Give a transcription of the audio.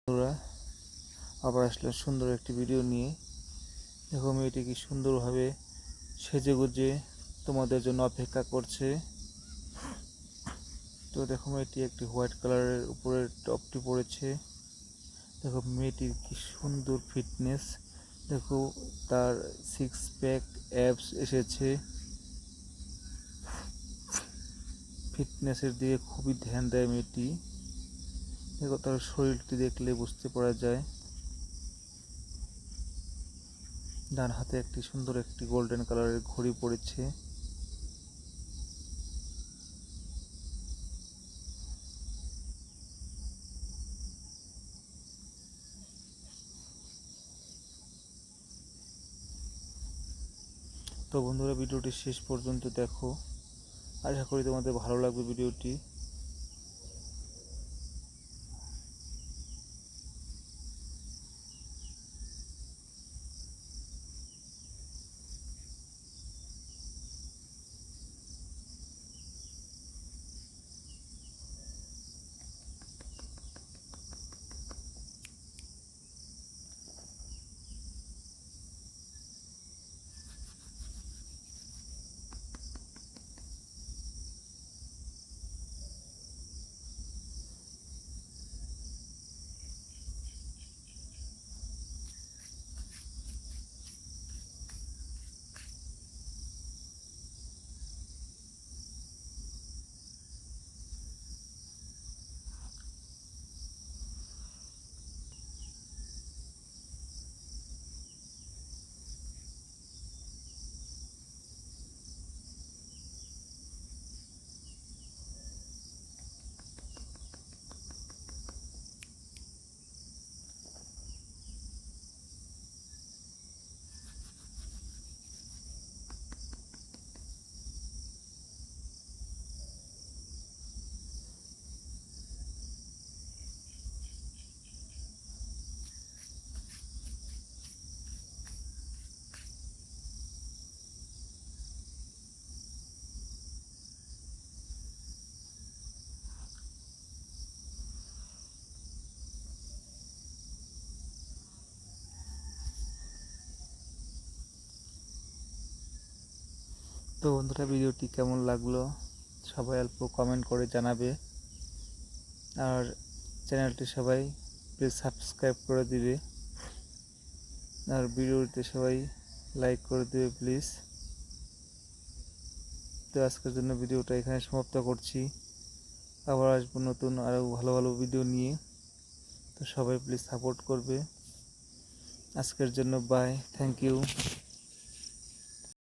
বন্ধুরা আবার আসলে সুন্দর একটি ভিডিও নিয়ে। দেখো মেয়েটি কি সুন্দরভাবে সেজেগুজে তোমাদের জন্য অপেক্ষা করছে। তো দেখো মেয়েটি একটি হোয়াইট কালারের উপরে টপটি পরেছে। দেখো মেয়েটির কি সুন্দর ফিটনেস, দেখো তার সিক্স প্যাক অ্যাবস এসেছে। ফিটনেসের দিকে খুবই ধ্যান দেয় মেয়েটি। দেখো তার শরীরটি দেখলে বুঝতে পারা যায়। ডান হাতে একটি সুন্দর একটি গোল্ডেন কালারের ঘড়ি পড়েছে। তো বন্ধুরা ভিডিওটি শেষ পর্যন্ত দেখো, আশা করি তোমাদের ভালো লাগবে ভিডিওটি। তো বন্ধুরা ভিডিওটি কেমন লাগলো সবাই অল্প কমেন্ট করে জানাবে, আর চ্যানেলটি সবাই প্লিজ সাবস্ক্রাইব করে দিবে, আর ভিডিওতে সবাই লাইক করে দিবে প্লিজ। তো আজকের জন্য ভিডিওটা এখানে সমাপ্ত করছি। আবার আসবো নতুন আরও ভালো ভালো ভিডিও নিয়ে। তো সবাই প্লিজ সাপোর্ট করবে। আজকের জন্য বাই, থ্যাংক ইউ।